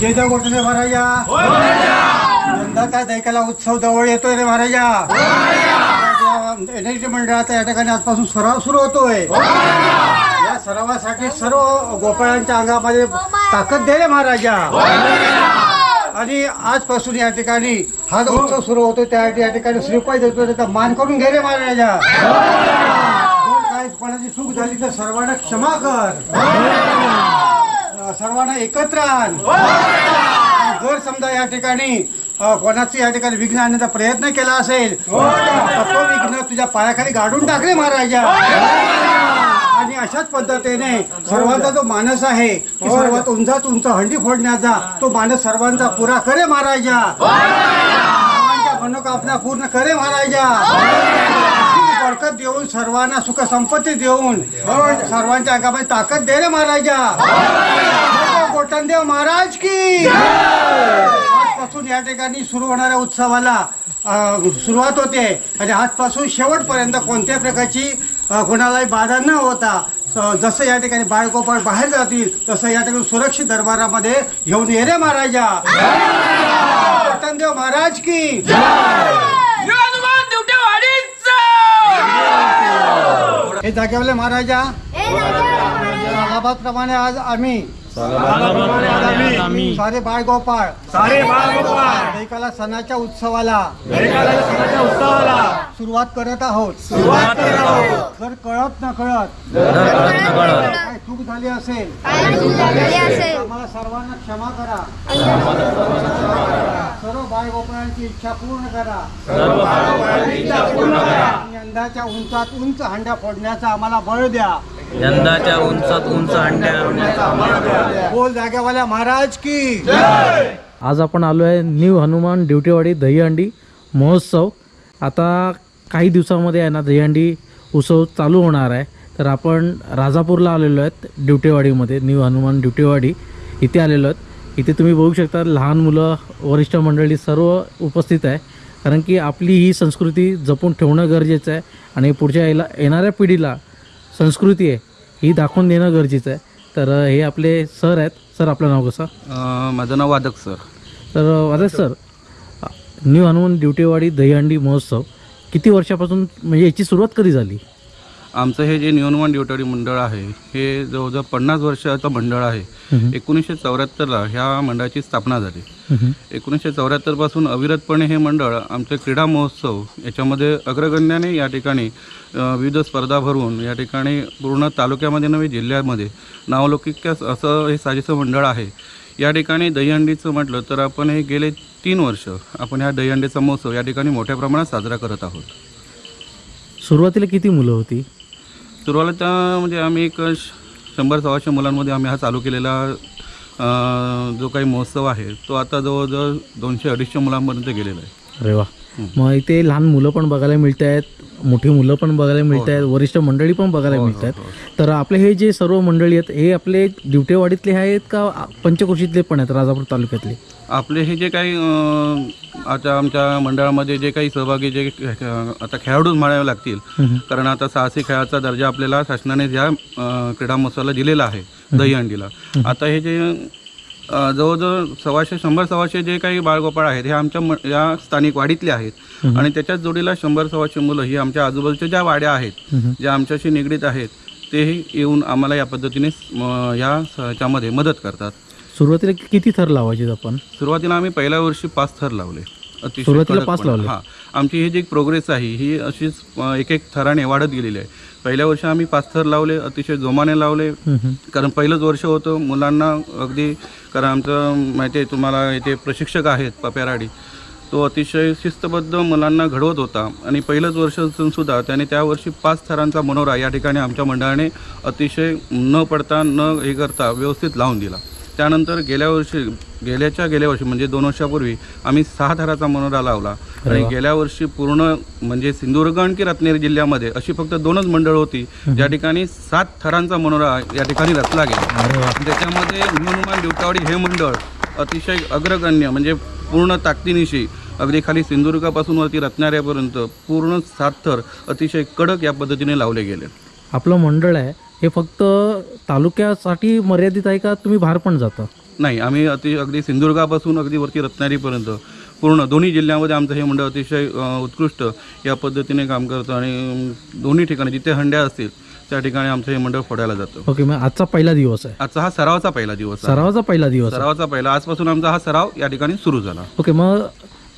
जय देव गोठणे महाराजा, यंदाचा दैकाला उत्सव जवळ येतोय रे महाराजा। एनएचडी मंडळाचा या ठिकाणी आजपासून सराव सुरू होतोय। या सरावासाठी सर्व गोपाळांच्या अंगामध्ये ताकद दे रे महाराजा। आणि आजपासून या ठिकाणी हा जो उत्सव सुरू होतो त्या ठिकाणी श्रीपाद देतो, त्याचा मान करून घे रे महाराजा। काय कोणाची चूक झाली तर सर्वांना क्षमा कर, सर्वांना एकत्र आण। जर समजा या ठिकाणी कोणाचं या ठिकाणी विघ्न आणण्याचा प्रयत्न केला असेल तर तो विघ्न तुझ्या पायाखाली गाडून टाकले महाराजा। आणि अशाच पद्धतीने सर्वांचा जो मानस आहे की सर्वात उंचात उंच हंडी फोडण्याचा, तो मानस सर्वांचा पुरा करे महाराजा। सर्वांच्या मनोकामना पूर्ण करे महाराजा। बरकत देऊन, सर्वांना सुख संपत्ती देऊन, सर्वांच्या अंगामध्ये ताकद दे रे महाराजा। गोठणदेव महाराज की। आजपासून या ठिकाणी सुरू होणाऱ्या उत्सवाला सुरुवात होते आणि आजपासून शेवटपर्यंत कोणत्या प्रकारची कोणालाही बाधा न होता जसं या ठिकाणी बाळगोपाळ बाहेर जातील तसं या ठिकाणी सुरक्षित दरबारामध्ये घेऊन ये रे महाराजा। गोठणदेव महाराज की। हे जागेवाले महाराजा, प्रमाणे आज आम्ही सारे बाळगोपाळ दैकाला सणाच्या उत्सवाला सुरुवात करत आहोत। जर कळत न कळत काय चूक झाली असेल आम्हाला सर्वांना क्षमा करा। सर्व बाळगोपाळांची इच्छा पूर्ण करा। यंदाच्या उंचात उंच हंड्या फोडण्याचा आम्हाला बळ द्या। यंदाच्या उंचात उंच हंड्या बोल जागेवाल्या महाराज की। आज आपण आलो आहे न्यू हनुमान ड्युटेवाडी दहीहंडी महोत्सव। आता काही दिवसांमध्ये आहे ना दहीहंडी उत्सव चालू होणार आहे। तर आपण राजापूरला आलेलो आहेत, ड्युटेवाडीमध्ये न्यू हनुमान ड्युटेवाडी इथे आलेलो आहेत। इथे तुम्ही बघू शकता लहान मुलं, वरिष्ठ मंडळी सर्व उपस्थित आहे, कारण की आपली ही संस्कृती जपून ठेवणं गरजेचं आहे आणि पुढच्या येणाऱ्या पिढीला संस्कृती आहे ही दाखवून देणं गरजेचं आहे। तर हे आपले सर आहेत। सर आपलं नाव कसं? माझं नाव वादक सर। तर वादक सर, न्यू हनुमान ड्युटेवाडी दहीहंडी महोत्सव किती वर्षापासून, म्हणजे याची सुरुवात कधी झाली? आमचं हे जे न्यू हनुमान ड्युटेवाडी मंडळ आहे हे जवळजवळ 50 वर्षाचं मंडळ आहे। 1974ला ह्या मंडळाची स्थापना झाली। 1974 पासून अविरतपणे हे मंडळ आमचे क्रीडा महोत्सव याच्यामध्ये अग्रगण्याने या ठिकाणी विविध स्पर्धा भरवून या ठिकाणी पूर्ण तालुक्यामध्ये नव्हे जिल्ह्यामध्ये नावलौकिक असं हे साजेसं मंडळ आहे। या ठिकाणी दहीहंडीचं म्हटलं तर आपण हे गेले 3 वर्ष आपण ह्या दहीहंडीचा महोत्सव या ठिकाणी मोठ्या प्रमाणात साजरा करत आहोत। सुरुवातीला किती मुलं होती? सुरुवातीला म्हणजे आम्ही एक 100-125 मुलांमध्ये आम्ही हा चालू केलेला जो काही महोत्सव आहे तो आता जवळजवळ 200-250 मुलांपर्यंत गेलेला आहे। अरे वा। मग इथे लहान मुलं पण बघायला मिळत आहेत, मोठी मुलं पण बघायला मिळत आहेत, वरिष्ठ मंडळी पण बघायला मिळत आहेत। तर आपले हे जे सर्व मंडळी आहेत हे आपले ड्युटेवाडीतले आहेत का पंचक्रोशीतले पण आहेत, राजापूर तालुक्यातले? आपले हे जे काही आता आमच्या मंडळामध्ये जे काही सहभागी जे आता खेळाडूच म्हणावे लागतील, कारण आता साहसी खेळाचा दर्जा आपल्याला शासनाने या क्रीडा महोत्सवाला दिलेला आहे दहीहंडीला। आता हे जे जवळजवळ 100-125 जे काही बाळगोपाळ आहेत हे आमच्या या स्थानिक वाडीतले आहेत आणि त्याच्याच जोडीला 100-125 मुलं ही आमच्या आजूबाजूच्या ज्या वाड्या आहेत ज्या आमच्याशी निगडीत आहेत तेही येऊन आम्हाला या पद्धतीने याच्यामध्ये मदत करतात। सुरुवातीला किती थर लावायचे आपण? सुरुवातीला आम्ही पहिल्या वर्षी 5 थर लावले। सुरुवातीला 5 लावले? हां, आमची ही जी प्रोग्रेस आहे ही अशीच एक थराने वाढत गेलेली आहे। पहिल्या वर्षी आम्ही 5 थर लावले, अतिशय जोमाने लावले, कारण पहिलंच वर्ष होतं मुलांना अगदी, कारण आमचं माहिती आहे तुम्हाला इथे प्रशिक्षक आहेत पप्याराडी, तो अतिशय शिस्तबद्ध मुलांना घडवत होता आणि पहिलंच वर्ष असूनसुद्धा त्याने त्या वर्षी 5 थरांचा मनोरा या ठिकाणी आमच्या मंडळाने अतिशय न पडता न हे करता व्यवस्थित लावून दिला। त्यानंतर गेल्या वर्षी म्हणजे 2 वर्षापूर्वी आम्ही 6 थराचा मनोरा लावला आणि गेल्या वर्षी पूर्ण म्हणजे सिंधुदुर्ग आणि रत्नागिरी जिल्ह्यामध्ये अशी फक्त 2च मंडळ होती ज्या ठिकाणी 7 थरांचा मनोरा या ठिकाणी रचला गेला। त्याच्यामध्ये न्यू हनुमान ड्युटेवाडी हे मंडळ अतिशय अग्रगण्य म्हणजे पूर्ण ताकदीनिशी अगदी खाली सिंधुदुर्गापासून वरती रत्नागिरीपर्यंत पूर्ण 7 थर अतिशय कडक या पद्धतीने लावले गेले। आपलं मंडळ आहे हे फक्त तालुक्यासाठी मर्यादित आहे का तुम्ही बाहेर पण जाता? नाही, आम्ही अगदी सिंधुदुर्गापासून अगदी वरती रत्नागिरीपर्यंत पूर्ण दोन्ही जिल्ह्यामध्ये आमचं हे मंडळ अतिशय उत्कृष्ट या पद्धतीने काम करतं आणि दोन्ही ठिकाणी जिथे हंड्या असतील त्या ठिकाणी आमचं हे मंडळ फोडायला जातं. ओके, मग आजचा पहिला दिवस आहे. आजचा हा सरावाचा पहिला दिवस आहे. सरावाचा पहिला दिवस आहे. सरावाचा पहिला आजपासून आमचा हा सराव या ठिकाणी सुरू झाला. ओके, मग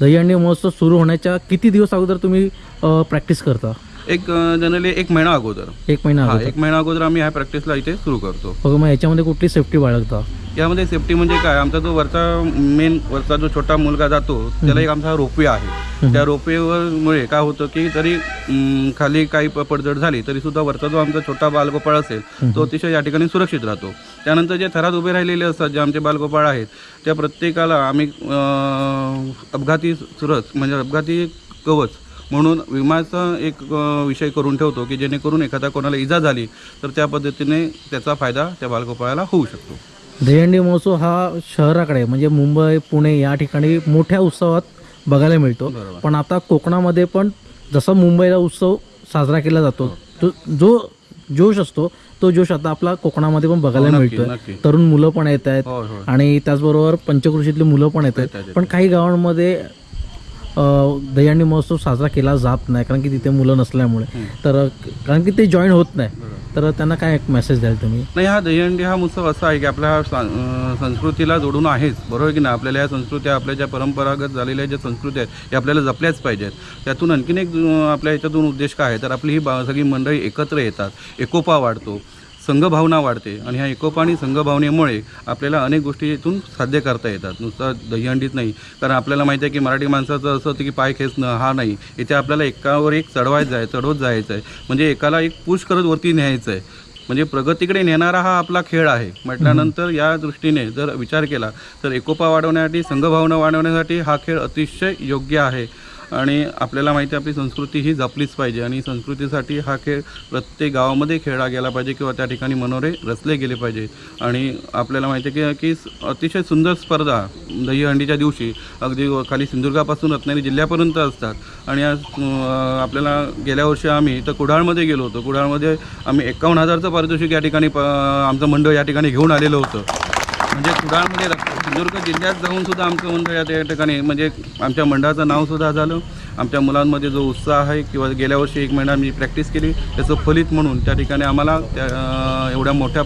दहीहंडी महोत्सव सुरू होण्याच्या किती दिवस अगोदर तुम्ही प्रॅक्टिस करता? एक जनरली 1 महिना अगोदर. 1 महिना अगोदर. 1 महिना अगोदर आम्ही ह्या प्रॅक्टिसला इथे सुरू करतो. ओके, मग याच्यामध्ये कुठली सेफ्टी बाळगता? यामध्ये सेफ्टी म्हणजे काय, आमचा जो वरचा जो छोटा मुलगा जातो त्याला एक आमचा रोपवे आहे. त्या रोपवेमुळे काय होतं की जरी खाली काही पडझड झाली तरी सुद्धा वरचा जो आमचा छोटा बालगोपाळ असेल तो अतिशय या ठिकाणी सुरक्षित राहतो. त्यानंतर जे थरात उभे राहिलेले असतात जे आमचे बालगोपाळ आहेत त्या प्रत्येकाला आम्ही अपघाती म्हणजे अपघाती कवच म्हणून विमाचा एक विषय करून ठेवतो की जेणेकरून एखादा कोणाला इजा झाली तर त्या पद्धतीने त्याचा फायदा त्या बालगोपाळाला होऊ शकतो. दहीहंडी महोत्सव हा शहराकडे म्हणजे मुंबई, पुणे या ठिकाणी मोठ्या उत्सवात बघायला मिळतो. पण आता कोकणामध्ये पण जसा मुंबईला उत्सव साजरा केला जातो तो जो जोश असतो तो जोश आता आपला कोकणामध्ये पण बघायला मिळतोय. तरुण मुलं पण येत आहेत आणि त्याचबरोबर पंचक्रोशीतली मुलं पण येत आहेत. पण काही गावांमध्ये दहीहंडी महोत्सव साजरा केला जात नाही कारण की तिथे मुलं नसल्यामुळे, तर कारण की ते जॉईन होत नाही. तर त्यांना काय एक मेसेज द्याल तुम्ही? नाही, हा दहीहंडी हा उत्सव असा आहे की आपल्या संस्कृतीला जोडून आहेच, बरोबर की नाही. आपल्याला या संस्कृत्या आपल्या ज्या परंपरागत झालेल्या ज्या संस्कृती आहेत हे आपल्याला जपल्याच पाहिजेत. त्यातून आणखीन एक आपल्या याच्यातून उद्देश काय आहे तर आपली ही सगळी मंडळी एकत्र येतात, एकोपा वाढतो, संघभावना वाढते आणि ह्या एकोपा आणि संघभावनेमुळे आपल्याला अनेक गोष्टी इथून साध्य करता येतात. नुसतं दहीहंडीत नाही, कारण आपल्याला माहिती आहे की मराठी माणसाचं असं होतं की पाय खेचणं हा नाही, इथे आपल्याला एकावर एक चढवत जायचं आहे म्हणजे एकाला एक पुश करत वरती न्यायचं आहे. म्हणजे प्रगतीकडे नेणारा हा आपला खेळ आहे म्हटल्यानंतर या दृष्टीने जर विचार केला तर एकोपा वाढवण्यासाठी, संघभावना वाढवण्यासाठी हा खेळ अतिशय योग्य आहे. आणि आपल्याला माहिती आहे आपली संस्कृती ही जपलीच पाहिजे आणि संस्कृतीसाठी हा खेळ प्रत्येक गावामध्ये खेळला गेला पाहिजे किंवा त्या ठिकाणी मनोरे रचले गेले पाहिजे. आणि आपल्याला माहिती आहे की अतिशय सुंदर स्पर्धा दहीहंडीच्या दिवशी अगदी खाली सिंधुदुर्गापासून रत्नागिरी जिल्ह्यापर्यंत असतात. आणि आज आपल्याला गेल्या वर्षी आम्ही तर कुडाळमध्ये गेलो होतो. कुडाळमध्ये आम्ही 51,000चं पारितोषिक या ठिकाणी आमचं मंडळ या ठिकाणी घेऊन आलेलं होतं. म्हणजे कुडाळमध्ये सिंधुदुर्ग जिल्ह्यात जाऊन सुद्धा आमचं मंडळ या ठिकाणी म्हणजे आमच्या मंडळाचं नावसुद्धा झालं. आमच्या मुलांमध्ये जो उत्साह आहे किंवा गेल्या वर्षी 1 महिना मी प्रॅक्टिस केली त्याचं फलित म्हणून त्या ठिकाणी आम्हाला त्या एवढ्या मोठ्या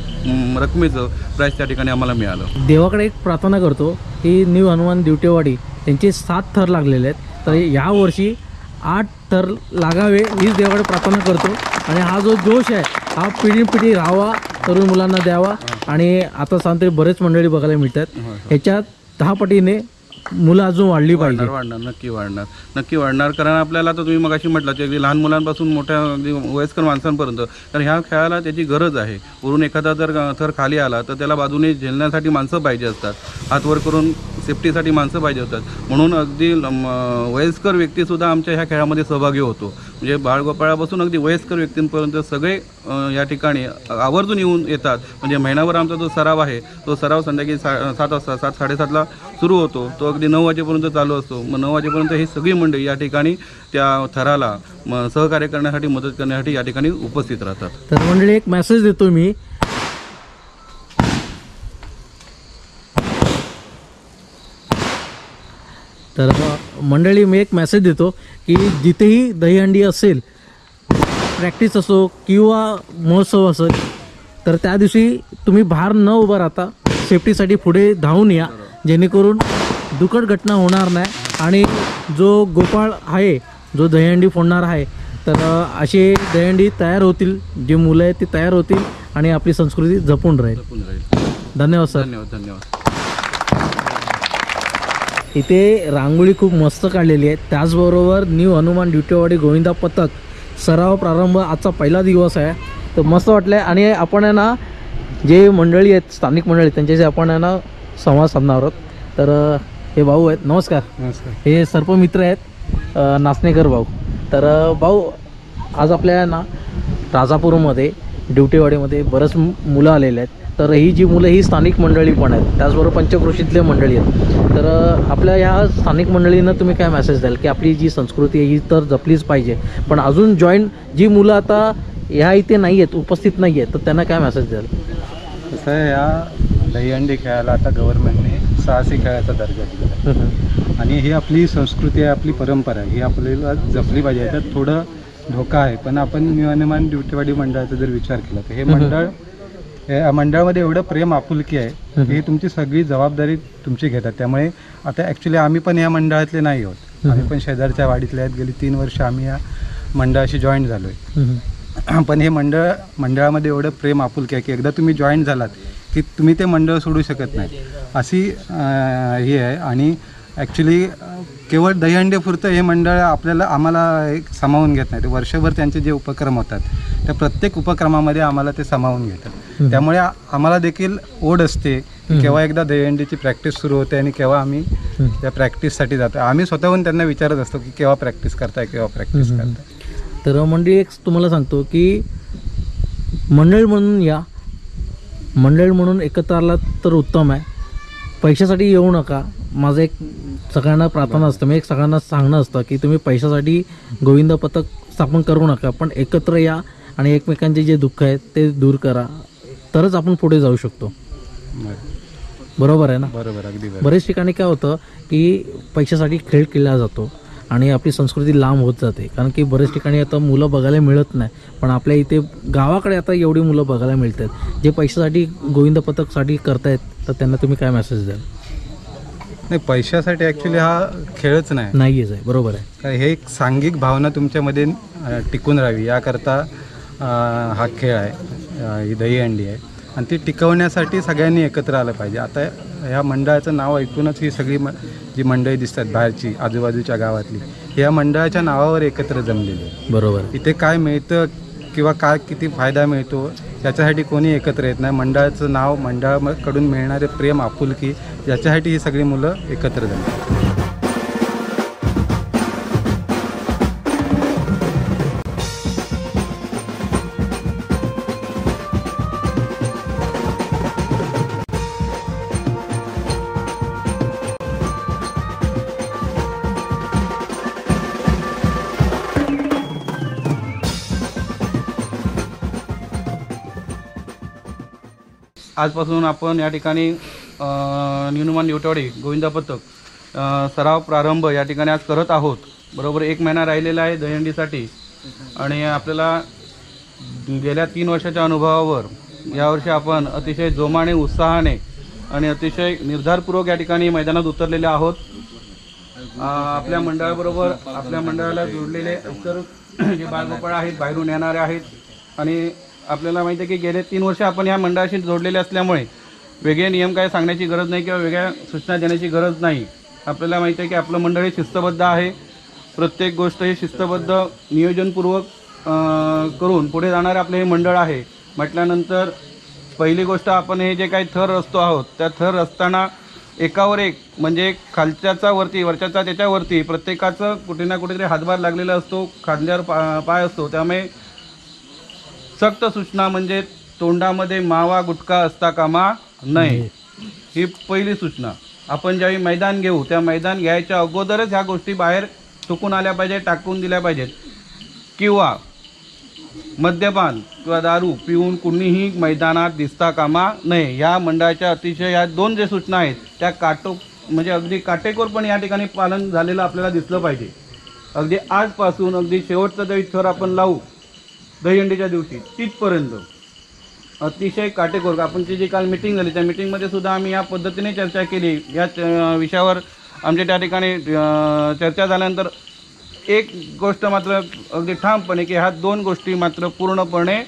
रकमेचं प्राईज त्या ठिकाणी आम्हाला मिळालं. देवाकडे एक प्रार्थना करतो की न्यू हनुमान दिवटेवाडी त्यांचे 7 थर लागलेले आहेत, तर यावर्षी 8 थर लागावे हीच देवाकडे प्रार्थना करतो. आणि हा जो जोश आहे हा पिढी राहावा, तरुण मुलांना द्यावा. आणि आता सांगते बरेच मंडळी बघायला मिळतात, ह्याच्यात 10 पटीने मुलं अजून वाढली पाहिजे. नक्की वाढणार कारण आपल्याला तर तुम्ही मगाशी म्हटलं की अगदी लहान मुलांपासून मोठ्या अगदी वयस्कर माणसांपर्यंत तर ह्या खेळाला त्याची गरज आहे. वरून एखादा जर थर खाली आला तर त्याला बाजूने झेलण्यासाठी माणसं पाहिजे असतात, हात वर करून सेफ्टीसाठी माणसं पाहिजे असतात. म्हणून अगदी वयस्कर व्यक्तीसुद्धा आमच्या ह्या खेळामध्ये सहभागी होतो. म्हणजे बाळगोपाळापासून अगदी वयस्कर व्यक्तींपर्यंत सगळे या ठिकाणी आवर्जून येऊन येतात. म्हणजे महिनाभर आमचा जो सराव आहे तो सराव संध्याकाळी 7 वाजता 7-7:30ला सुरू होतो, तो अगदी 9 वाजेपर्यंत चालू असतो. मग 9 वाजेपर्यंत ही सगळी मंडळी या ठिकाणी त्या थराला सहकार्य करण्यासाठी, मदत करण्यासाठी या ठिकाणी उपस्थित राहतात. तर मंडळी एक मेसेज देतो मी, तर मंडळी मी एक मेसेज देतो की जिथेही दहीहंडी असेल, प्रॅक्टिस असो किंवा महोत्सव असेल, तर त्या दिवशी तुम्ही बाहेर न उभं राहता सेफ्टीसाठी पुढे धावून या, जेणेकरून दुःखद घटना होणार नाही. आणि जो गोपाळ आहे, जो दहीहंडी फोडणार आहे, तर असे दहीहंडी तयार होतील, जे मुलं आहेत ती तयार होतील आणि आपली संस्कृती जपून राहील. धन्यवाद सर. धन्यवाद. इथे रांगोळी खूप मस्त काढलेली आहे. त्याचबरोबर न्यू हनुमान दिवटेवाडी गोविंदा पथक सराव प्रारंभ आजचा पहिला दिवस आहे, तर मस्त वाटलं आहे. आणि आपण आहे ना जे मंडळी आहेत, स्थानिक मंडळी, त्यांच्याशी आपण आहे ना संवाद साधणार आहोत. तर हे भाऊ आहेत, नमस्कार. नमस्कार. हे सर्पमित्र आहेत नाचणेकर भाऊ. तर भाऊ आज आपल्या ना राजापूरमध्ये दिवटेवाडीमध्ये बरेच मुलं आलेले आहेत. तर ही जी मुलं ही स्थानिक मंडळी पण आहेत, त्याचबरोबर पंचक्रोशीतले मंडळी आहेत. तर आपल्या ह्या स्थानिक मंडळींना तुम्ही काय मेसेज द्याल की आपली जी संस्कृती आहे ही तर जपलीच पाहिजे, पण अजून जॉईन जी मुलं आता ह्या इथे नाही आहेत, उपस्थित नाही आहेत, तर त्यांना काय मेसेज द्याल? कसं आहे, या दहीहंडी खेळायला आता गव्हर्नमेंटने साहसी खेळाचा दर्जा दिला आहे. आणि ही आपली संस्कृती आहे, आपली परंपरा आहे, ही आपल्याला जपली पाहिजे. याच्यात थोडं धोका आहे, पण आपण न्यू हनुमान ड्युटीवाडी मंडळाचा जर विचार केला तर हे मंडळ, या मंडळामध्ये एवढं प्रेम आपुलकी आहे, ही तुमची सगळी जबाबदारी तुमची घेतात. त्यामुळे आता ॲक्च्युली आम्ही पण या मंडळातले नाही आहोत, आम्ही पण शेजारच्या वाडीतले आहेत. गेली 3 वर्ष आम्ही या मंडळाशी जॉईन झालो आहे. पण हे मंडळामध्ये एवढं प्रेम आपुलकी आहे की एकदा तुम्ही जॉईन झालात की तुम्ही ते मंडळ सोडू शकत नाही, अशी ही आहे. आणि ॲक्च्युली केवळ दहीहंडीपुरतं हे मंडळ आम्हाला एक सामावून घेत नाही. ते वर्षभर त्यांचे जे उपक्रम होतात त्या प्रत्येक उपक्रमामध्ये आम्हाला ते सामावून घेतात. त्यामुळे आम्हाला देखील ओढ असते की केव्हा एकदा दहीहंडीची प्रॅक्टिस सुरू होते आणि केव्हा आम्ही त्या प्रॅक्टिससाठी जातो. आम्ही स्वतःहून त्यांना विचारत असतो की केव्हा प्रॅक्टिस करताय. तर मंडळी, एक तुम्हाला सांगतो की मंडळ म्हणून एकत्र आला तर उत्तम आहे. पैशासाठी येऊ नका, माझं एक सगळ्यांना प्रार्थना असतं, मी एक सगळ्यांना सांगणं असतं की तुम्ही पैशासाठी गोविंद पथक स्थापन करू नका, पण एकत्र या आणि एकमेकांचे जे दुःख आहेत ते दूर करा, तरच आपण पुढे जाऊ शकतो. बरोबर आहे ना? बरोबर, अगदी बरोबर. बरेच ठिकाणी काय होतं की पैशासाठी खेळ खेळला जातो आणि आपली संस्कृती लांब होत जाते. कारण की बरेच ठिकाणी आता मुलं बघायला मिळत नाही, पण आपल्या इथे गावाकडे आता एवढी मुलं बघायला मिळतात जे पैशासाठी गोविंद पथकसाठी करतायत. तर त्यांना तुम्ही काय मेसेज द्याल? नाही, पैशासाठी ॲक्च्युली हा खेळच नाही आहे. बरोबर आहे. कारण हे एक सांघिक भावना तुमच्यामध्ये टिकून राहावी याकरता हा खेळ आहे, ही दहीहंडी आहे. आणि ती टिकवण्यासाठी सगळ्यांनी एकत्र आलं पाहिजे. आता ह्या मंडळाचं नाव ऐकूनच ही सगळी जी मंडळी दिसतात बाहेरची, आजूबाजूच्या गावातली, ह्या मंडळाच्या नावावर एकत्र जमलेली आहे. बरोबर. इथे काय मिळतं किंवा काय किती फायदा मिळतो याच्यासाठी कोणी एकत्र येत नाही. मंडळाचं नाव, मंडळाकडून मिळणारे प्रेम, आपुलकी, याच्यासाठी ही सगळी मुलं एकत्र जमतात. आजपासून आपण या ठिकाणी न्यू हनुमान ड्युटीवाडी गोविंद पथक सराव प्रारंभ या ठिकाणी आज करत आहोत. बरोबर 1 महिना राहिलेला आहे दहीहंडीसाठी. आणि आपल्याला गेल्या 3 वर्षाच्या अनुभवावर यावर्षी आपण अतिशय जोमाने, उत्साहाने आणि अतिशय निर्धारपूर्वक या ठिकाणी मैदानात उतरलेले आहोत. आपल्या मंडळाबरोबर आपल्या मंडळाला जोडलेले इतर जे बालगोपाळ आहेत, बाहेरून येणारे आहेत. आणि आपल्याला माहिती आहे की गेले 3 वर्ष आपण या मंडळाशी जोडलेले असल्यामुळे वेगळे नियम काय सांगण्याची गरज नाही किंवा वेगळ्या सूचना देण्याची गरज नाही. आपल्याला माहिती आहे की आपलं मंडळ हे शिस्तबद्ध आहे. प्रत्येक गोष्ट हे शिस्तबद्ध नियोजनपूर्वक करून पुढे जाणारे आपले हे मंडळ आहे. म्हटल्यानंतर पहिली गोष्ट, आपण हे जे काही थर रचतो आहोत त्या थर रचताना एकावर एक, म्हणजे खालच्याचा वरती, वरच्याचा त्याच्यावरती, प्रत्येकाचं कुठे ना कुठेतरी हातभार लागलेला असतो, खांद्यावर पाय असतो. त्यामुळे सक्त सूचना म्हणजे तोंडामध्ये मावा गुटखा असता कामा नये, ही पहिली सूचना. आपण ज्यावेळी मैदान घेऊ त्या मैदान घ्यायच्या अगोदरच ह्या गोष्टी बाहेर टुकून आल्या पाहिजेत, टाकून दिल्या पाहिजेत. किंवा मद्यपान किंवा दारू पिऊन कुणीही मैदानात दिसता कामा नये. ह्या मंडळाच्या अतिशय ह्या 2 जे सूचना आहेत त्या म्हणजे अगदी काटेकोरपणे या ठिकाणी पालन झालेलं आपल्याला दिसलं पाहिजे. अगदी आजपासून अगदी शेवटचं जे थर आपण लावू दहीहंडीच्या दिवशी तिथपर्यंत अतिशय काटेकोर. आपणची जी काल मिटिंग झाली त्या मिटिंगमध्ये सुद्धा आम्ही या पद्धतीने चर्चा केली. या विषयावर आमच्या त्या ठिकाणी चर्चा झाल्यानंतर एक गोष्ट मात्र अगदी ठामपणे की ह्या 2 गोष्टी मात्र पूर्णपणे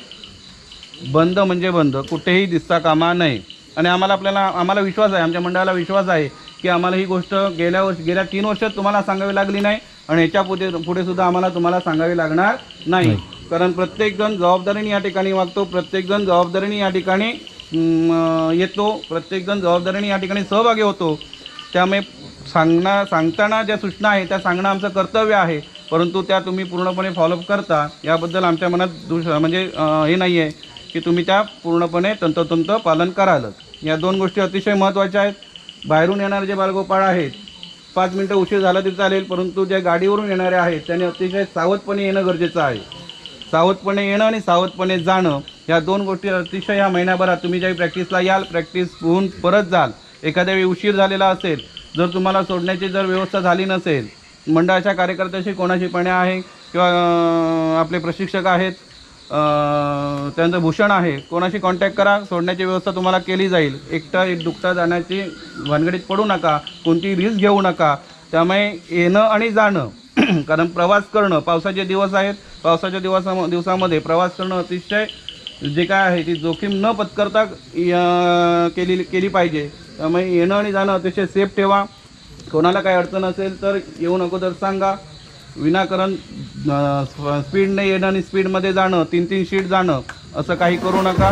बंद म्हणजे बंद, कुठेही दिसता कामा नये. आणि आम्हाला विश्वास आहे, आमच्या मंडळाला विश्वास आहे की आम्हाला ही गोष्ट गेल्या 3 वर्षात तुम्हाला सांगावी लागली नाही आणि याच्या पुढे सुद्धा आम्हाला तुम्हाला सांगावी लागणार नाही. कारण प्रत्येकजण जबाबदारीने या ठिकाणी वागतो, प्रत्येकजण जबाबदारीने या ठिकाणी येतो, प्रत्येकजण जबाबदारीने या ठिकाणी सहभागी होतो. त्यामुळे सांगताना ज्या सूचना आहेत त्या सांगणं आमचं कर्तव्य आहे, परंतु त्या तुम्ही पूर्णपणे फॉलोअप करता याबद्दल आमच्या मनात म्हणजे हे नाही आहे की तुम्ही त्या पूर्णपणे तंतोतंत पालन करालच. या 2 गोष्टी अतिशय महत्त्वाच्या आहेत. बाहेरून येणारे जे बालगोपाळ आहेत 5 मिनटं उशीर झाला तरी चालेल, परंतु ज्या गाडीवरून येणारे आहेत त्यांनी अतिशय सावधपणे येणं गरजेचं आहे. सावधपणे येणं आणि सावधपणे जाणं ह्या 2 गोष्टी अतिशय ह्या महिन्याभरात तुम्ही ज्यावेळी प्रॅक्टिसला याल, प्रॅक्टिस होऊन परत जाल, एखाद्या वेळी उशीर झालेला असेल, जर तुम्हाला सोडण्याची जर व्यवस्था झाली नसेल, मंडळाच्या कार्यकर्त्याशी कोणाशी पणे आहे किंवा आपले प्रशिक्षक आहेत, त्यांचं भूषण आहे, कोणाशी कॉन्टॅक्ट करा, सोडण्याची व्यवस्था तुम्हाला केली जाईल. एकटं दुखता जाण्याची भानगडीत पडू नका, कोणती रिस्क घेऊ नका. त्यामुळे येणं आणि जाणं कारण प्रवास करणं, पावसाचे दिवस आहेत, पावसाच्या दिवसामध्ये प्रवास करणं अतिशय जे काय आहे ती जोखीम न पत्करता केली पाहिजे. त्यामुळे येणं आणि जाणं अतिशय सेफ ठेवा. कोणाला काही अडचण असेल तर येऊन अगोदर सांगा. विनाकारण स्पीडने येणं आणि स्पीडमध्ये जाणं, 3-3 शीट जाणं असं काही करू नका.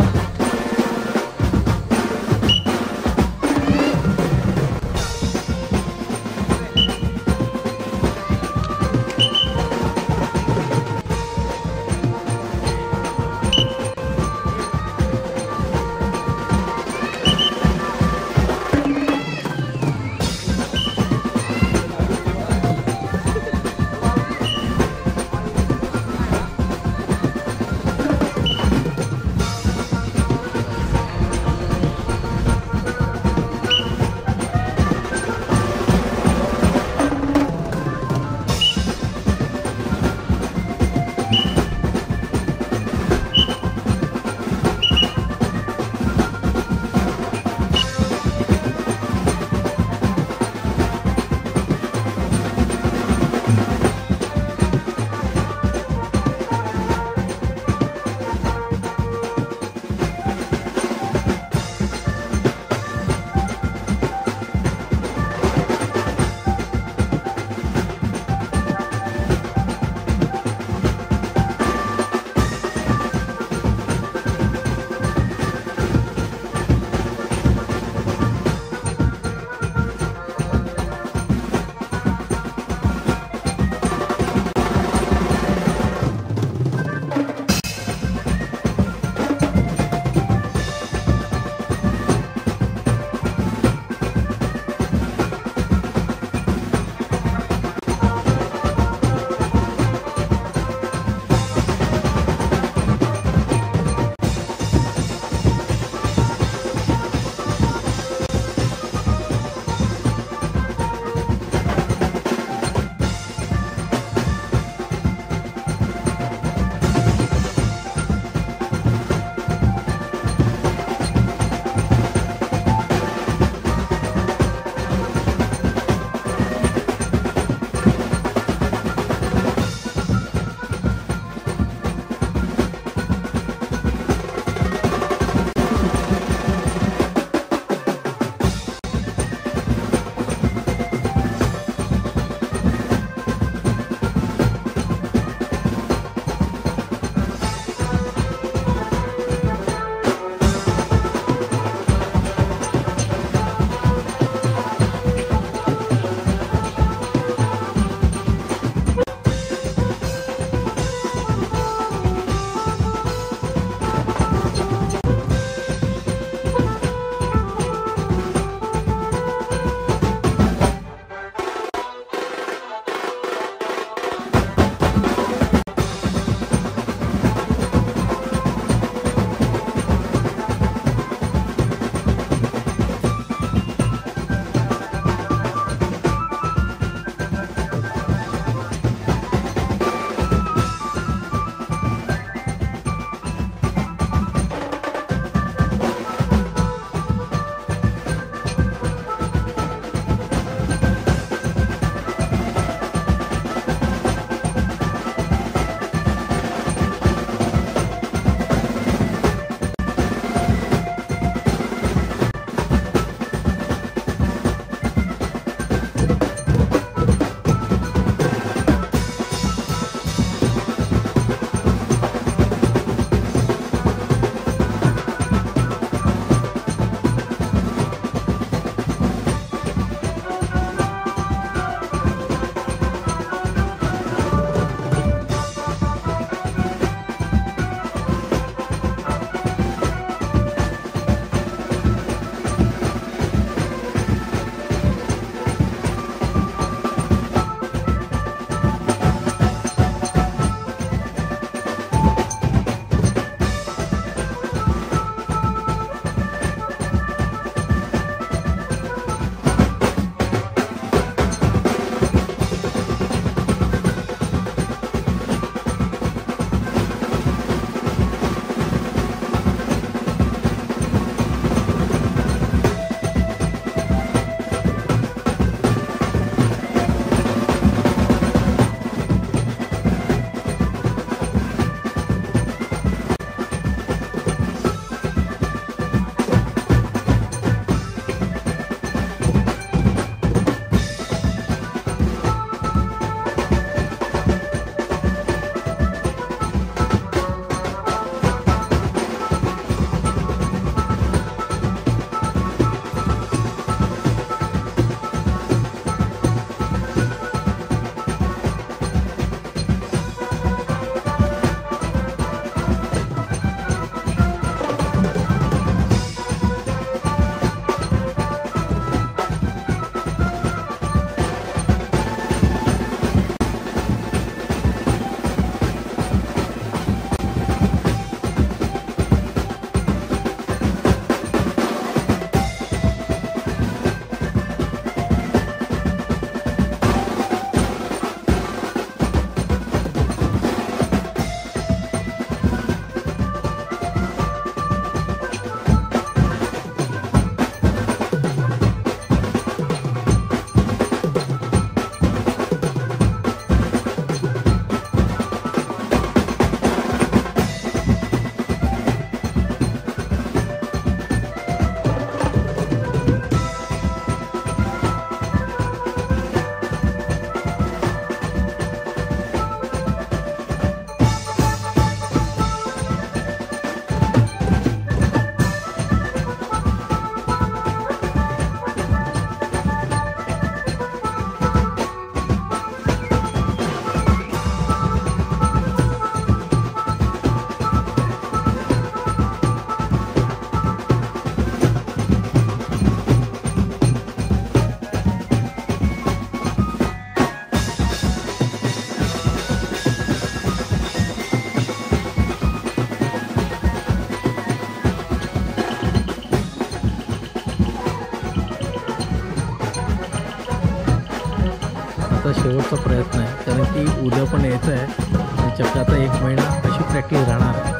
आता शेवटचा प्रयत्न आहे, कारण की उद्या पण यायचं आहे आणि चक्क आता 1 महिना अशी प्रॅक्टिस राहणार आहे.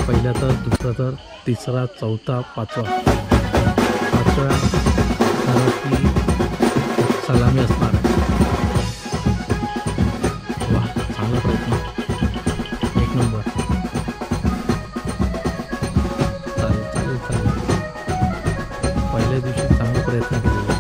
पहिला तर, दुसरा तर, तिसरा, चौथा, पाचवा की सलामी असणार आहे. वा, चांगला प्रयत्न, 1 नंबर. चालेल. पहिल्या दिवशी चांगला प्रयत्न केलेला.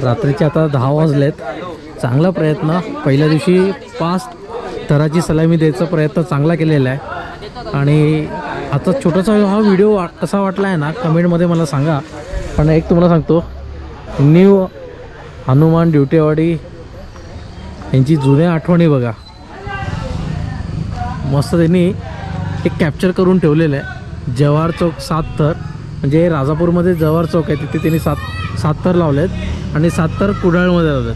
रात्रीचे आता 10 वाजलेत. चांगला प्रयत्न. पहिल्या दिवशी 5 थराची सलामी द्यायचा प्रयत्न चांगला केलेला आहे. आणि आता छोटासा हा व्हिडिओ कसा वाटला आहे ना, कमेंटमध्ये मला सांगा. पण एक तुम्हाला सांगतो, न्यू हनुमान ड्युटेवाडी यांची जुन्या आठवणी बघा, मस्त त्यांनी एक कॅप्चर करून ठेवलेलं आहे. जवाहर चौक 7 थर, म्हणजे राजापूरमध्ये जवाहर चौक आहे, तिथे त्यांनी 7 थर लावलेत आणि 7 थर कुडाळमध्ये लावलेत.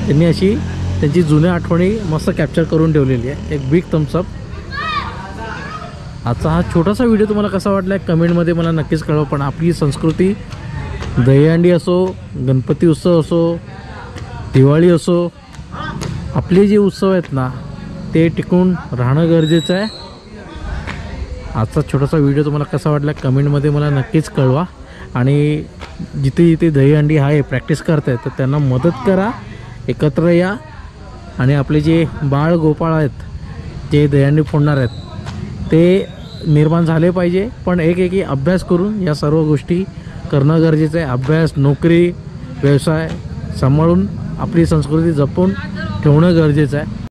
त्यांनी अशी त्यांची जुन्या आठवणी मस्त कॅप्चर करून ठेवलेली आहे. एक बिग थम्सअप. आजचा हा छोटासा व्हिडिओ तुम्हाला कसा वाटला आहे कमेंटमध्ये मला नक्कीच कळवा. पण आपली संस्कृती, दहीहंडी असो, गणपती उत्सव असो, दिवाळी असो, आपले जे उत्सव आहेत ना ते टिकून राहणं गरजेचं आहे. आजचा छोटासा व्हिडिओ तुम्हाला कसा वाटला कमेंटमध्ये मला नक्कीच कळवा. आणि जिथे जिथे दहीहंडी आहे प्रॅक्टिस करत आहेत तर त्यांना मदत करा, एकत्र या. आणि आपले जे बाळ गोपाळ आहेत जे दहीहंडी फोडणार आहेत ते निर्माण झाले पाहिजे. पण एक अभ्यास करून या सर्व गोष्टी करणं गरजेचं आहे. अभ्यास, नोकरी, व्यवसाय सांभाळून आपली संस्कृती जपून ठेवणं गरजेचं आहे.